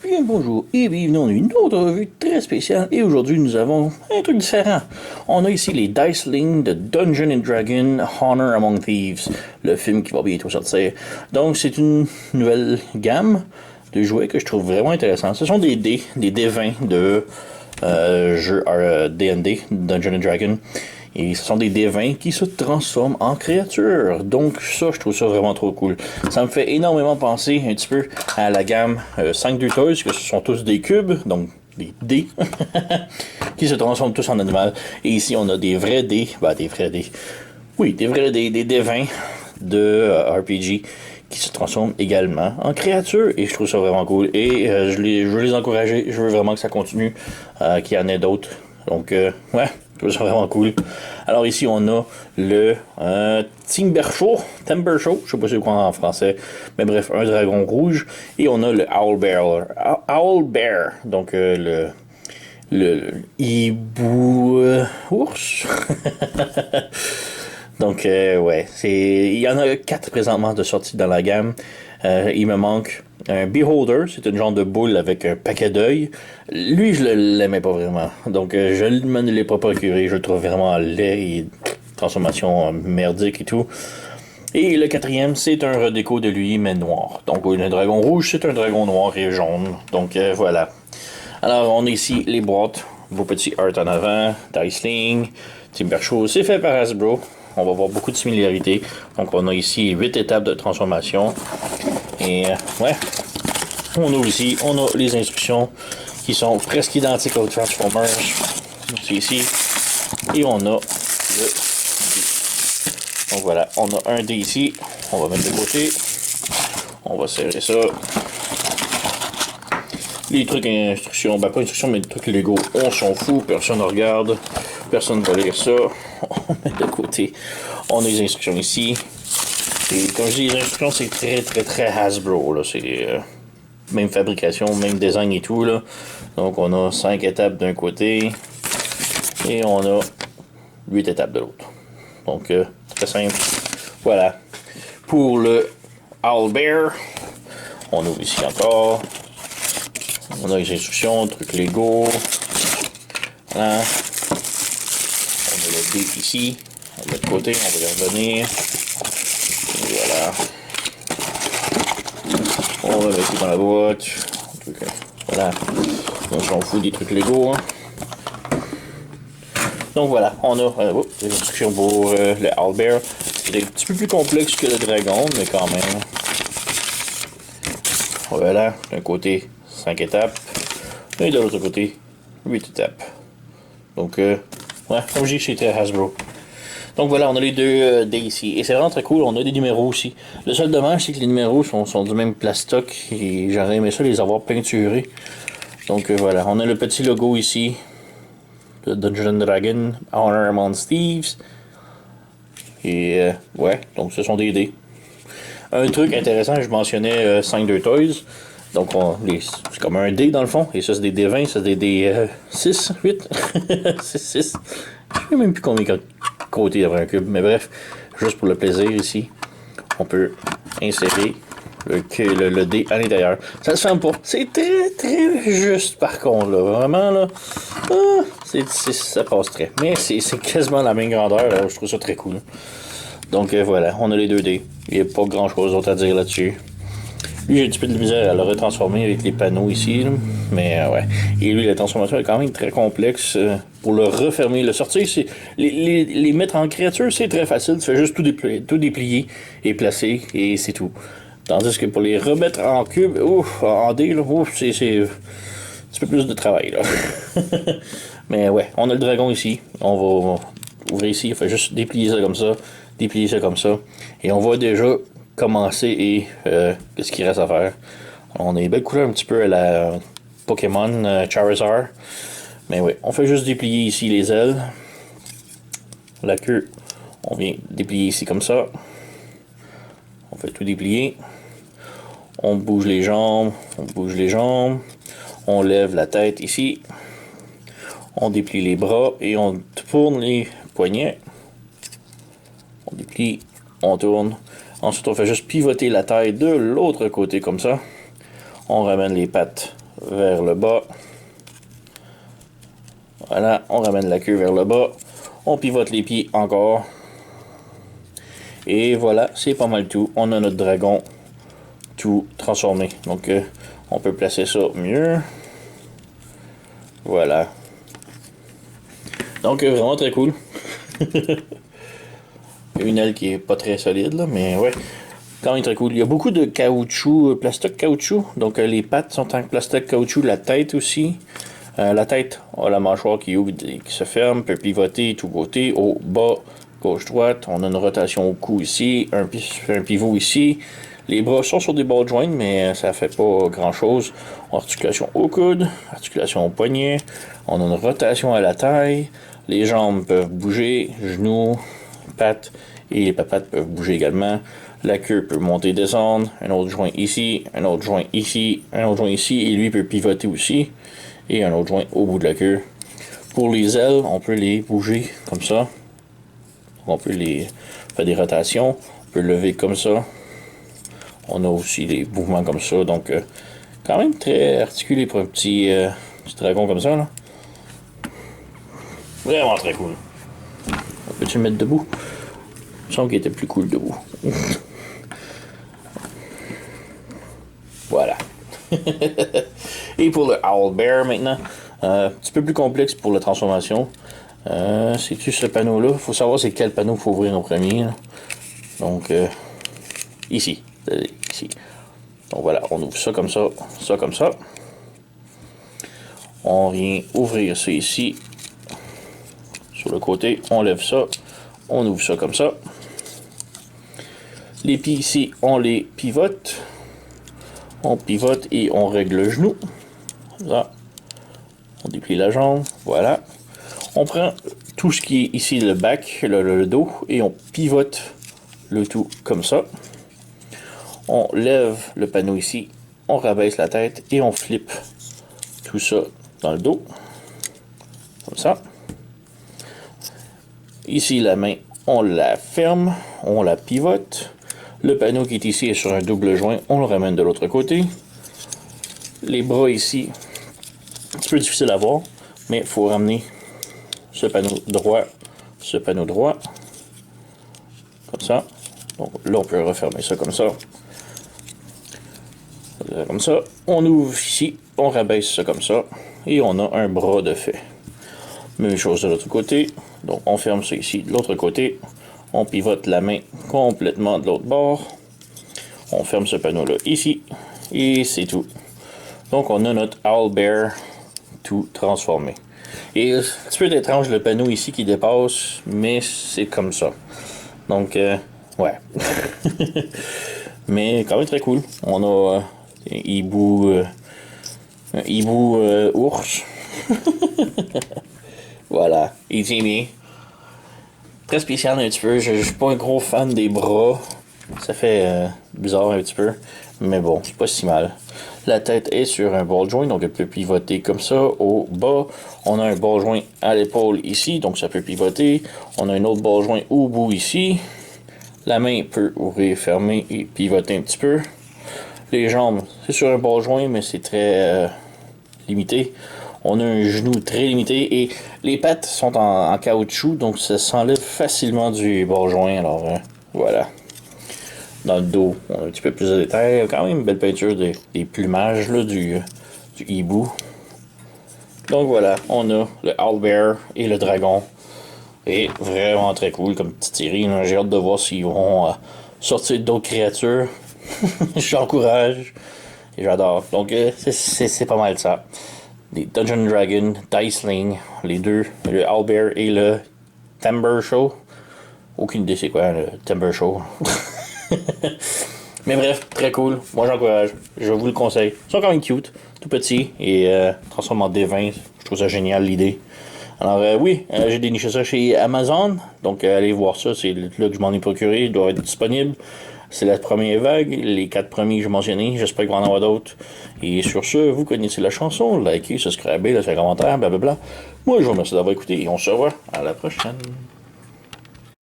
Bien bonjour et bienvenue dans une autre revue très spéciale et aujourd'hui nous avons un truc différent. On a ici les Dice Link de Dungeons and Dragons Honor Among Thieves, le film qui va bientôt sortir. Donc c'est une nouvelle gamme de jouets que je trouve vraiment intéressant. Ce sont des dés 20 de jeu D&D, Dungeons and Dragons. Et ce sont des dés 20 qui se transforment en créatures. Donc ça, je trouve ça vraiment trop cool. Ça me fait énormément penser un petit peu à la gamme 5 Toys, que ce sont tous des cubes, donc des dés, qui se transforment tous en animal. Et ici, on a des vrais dés. Des vrais dés. Oui, des vrais dés, des dés 20 de RPG qui se transforment également en créatures. Et je trouve ça vraiment cool. Et je veux les encourager. Je veux vraiment que ça continue, qu'il y en ait d'autres. Donc, ouais. Je trouve ça vraiment cool. Alors ici, on a le Timber Show, je sais pas c'est quoi en français, mais bref, un dragon rouge. Et on a le Owl Bear, donc le hibou ours. Donc, ouais, il y en a 4 présentement de sortie dans la gamme. Il me manque un Beholder, c'est une genre de boule avec un paquet d'œils. Lui, je l'aimais pas vraiment. Donc, je ne me l'ai pas procuré. Je le trouve vraiment laid et transformation merdique et tout. Et le 4e, c'est un redéco de lui, mais noir. Donc, un dragon rouge, c'est un dragon noir et jaune. Donc, voilà. Alors, on a ici les boîtes, vos petits art en avant, Dice Link, Timber Show, c'est fait par Hasbro. On va voir beaucoup de similarités. Donc, on a ici 8 étapes de transformation. Et, ouais. On a les instructions qui sont presque identiques aux Transformers. C'est ici. Et on a le dé. Donc, voilà. On a un dé ici. On va mettre de côté. On va serrer ça. Les trucs et instructions. Pas instructions, mais les trucs Lego. On s'en fout. Personne ne regarde. Personne ne va lire ça. On met de côté. On a les instructions ici. Et comme je dis, les instructions, c'est très Hasbro. Là. C'est même fabrication, même design et tout. Là. Donc, on a 5 étapes d'un côté. Et on a 8 étapes de l'autre. Donc, très simple. Voilà. Pour le Owl Bear, on ouvre ici encore. On a les instructions, trucs Lego. Voilà. Le dé ici, on met de côté, on va y revenir. Et voilà. On va mettre dans la boîte. Voilà. On s'en fout des trucs Lego. Hein. Donc voilà, on a des instructions pour le Owlbear. C'est un petit peu plus complexe que le dragon, mais quand même. Voilà, d'un côté 5 étapes. Et de l'autre côté 8 étapes. Donc ouais, comme je dis, c'était Hasbro. Donc voilà, on a les deux dés ici. Et c'est vraiment très cool, on a des numéros aussi. Le seul dommage, c'est que les numéros sont du même plastoc. Et j'aurais aimé ça les avoir peinturés. Donc voilà, on a le petit logo ici. De Dungeons and Dragons, Honor Among Thieves. Et ouais, donc ce sont des dés. Un truc intéressant, je mentionnais 5 Toys. Donc, c'est comme un dé dans le fond. Et ça, c'est des dés 20, ça, c'est des dés 6, 8. 6. Je sais même plus combien de côtés il y avait un cube. Mais bref, juste pour le plaisir ici, on peut insérer le dé à l'intérieur. Ça se ferme pas. C'est très juste par contre. Là. Vraiment, là, ça passe très. Mais c'est quasiment la même grandeur. Là. Je trouve ça très cool. Donc, voilà, on a les 2 dés. Il n'y a pas grand chose d'autre à dire là-dessus. Lui, j'ai un petit peu de misère à le retransformer avec les panneaux ici. Là. Mais ouais. Et lui, la transformation est quand même très complexe. Pour le refermer, le sortir, les mettre en créature, c'est très facile. Tu fais juste tout déplier et placer et c'est tout. Tandis que pour les remettre en cube, en dé, là, c'est un petit peu plus de travail. Là. Mais ouais, on a le dragon ici. On va ouvrir ici. Il faut juste déplier ça comme ça. Déplier ça comme ça. Et on voit déjà commencer et qu'est-ce qu'il reste à faire. On a une belle couleur un petit peu à la Pokémon Charizard. Mais oui, on fait juste déplier ici les ailes. La queue, on vient déplier ici comme ça. On fait tout déplier. On bouge les jambes. On lève la tête ici. On déplie les bras et on tourne les poignets. On déplie, on tourne. Ensuite, on fait juste pivoter la taille de l'autre côté comme ça. On ramène les pattes vers le bas. Voilà, on ramène la queue vers le bas. On pivote les pieds encore. Et voilà, c'est pas mal tout. On a notre dragon tout transformé. Donc, on peut placer ça mieux. Voilà. Donc, vraiment très cool. Une aile qui est pas très solide, là, mais ouais. Quand même très cool. Il y a beaucoup de caoutchouc, plastique caoutchouc. Donc, les pattes sont en plastique caoutchouc. La tête aussi. La tête a la mâchoire qui ouvre et qui se ferme. Peut pivoter de tous côtés. Au bas, gauche-droite. On a une rotation au cou ici. Un pivot ici. Les bras sont sur des ball joints, mais ça fait pas grand-chose. Articulation au coude. Articulation au poignet. On a une rotation à la taille. Les jambes peuvent bouger. Genoux, pattes. Et les papates peuvent bouger également. La queue peut monter et descendre. Un autre joint ici. Un autre joint ici. Un autre joint ici. Et lui peut pivoter aussi. Et un autre joint au bout de la queue. Pour les ailes, on peut les bouger comme ça. On peut les faire des rotations. On peut lever comme ça. On a aussi des mouvements comme ça. Donc, quand même très articulé pour un petit dragon comme ça. Là. Vraiment très cool. On peut-tu le mettre debout? Il me semble qu'il était plus cool debout. Voilà. Et pour le Owlbear maintenant, un petit peu plus complexe pour la transformation. C'est-tu ce panneau-là? Il faut savoir c'est quel panneau il faut ouvrir en premier. Là. Donc, ici. Ici. Donc voilà, on ouvre ça comme ça, ça comme ça. On vient ouvrir ça ici. Sur le côté, on lève ça. On ouvre ça comme ça. Les pieds ici, on les pivote. On pivote et on règle le genou. Là. On déplie la jambe. Voilà. On prend tout ce qui est ici, le back, le dos, et on pivote le tout comme ça. On lève le panneau ici. On rabaisse la tête et on flippe tout ça dans le dos. Comme ça. Ici, la main, on la ferme. On la pivote. Le panneau qui est ici est sur un double joint. On le ramène de l'autre côté. Les bras ici, un petit peu difficile à voir, mais il faut ramener ce panneau droit, comme ça. Donc là, on peut refermer ça comme ça. Comme ça. On ouvre ici, on rabaisse ça comme ça, et on a un bras de fait. Même chose de l'autre côté. Donc on ferme ça ici de l'autre côté. On pivote la main complètement de l'autre bord. On ferme ce panneau-là ici. Et c'est tout. Donc, on a notre Owlbear tout transformé. Et un petit peu étrange le panneau ici qui dépasse, mais c'est comme ça. Donc, ouais. Mais quand même très cool. On a un hibou ours. Voilà. Il tient bien. Très spécial un petit peu. Je suis pas un gros fan des bras. Ça fait bizarre un petit peu. Mais bon, c'est pas si mal. La tête est sur un ball joint, donc elle peut pivoter comme ça. Au bas, on a un ball joint à l'épaule ici, donc ça peut pivoter. On a un autre ball joint au bout ici. La main peut ouvrir, fermer et pivoter un petit peu. Les jambes, c'est sur un ball joint, mais c'est très limité. On a un genou très limité et les pattes sont en caoutchouc, donc ça s'enlève facilement du ball joint. Alors voilà. Dans le dos, on a un petit peu plus de détails. Quand même une belle peinture des plumages là, du hibou. Donc voilà, on a le Owlbear et le dragon. Et vraiment très cool comme petite série. J'ai hâte de voir s'ils vont sortir d'autres créatures. J'encourage. Et j'adore. Donc c'est pas mal ça. Les Dungeon Dragon, Diceling, les deux, le Owlbear et le Timber Show. Aucune idée c'est quoi le Timber Show. Mais bref, très cool. Moi j'encourage. Je vous le conseille. Ils sont quand même cute, tout petits et transforment en D20. Je trouve ça génial l'idée. Alors oui, j'ai déniché ça chez Amazon. Donc allez voir ça. C'est là que je m'en ai procuré. Il doit être disponible. C'est la première vague. Les 4 premiers que j'ai mentionnés. J'espère qu'il va y en avoir d'autres. Et sur ce, vous connaissez la chanson. Likez, subscribez, laissez un commentaire, blablabla. Moi je vous remercie d'avoir écouté et on se revoit à la prochaine.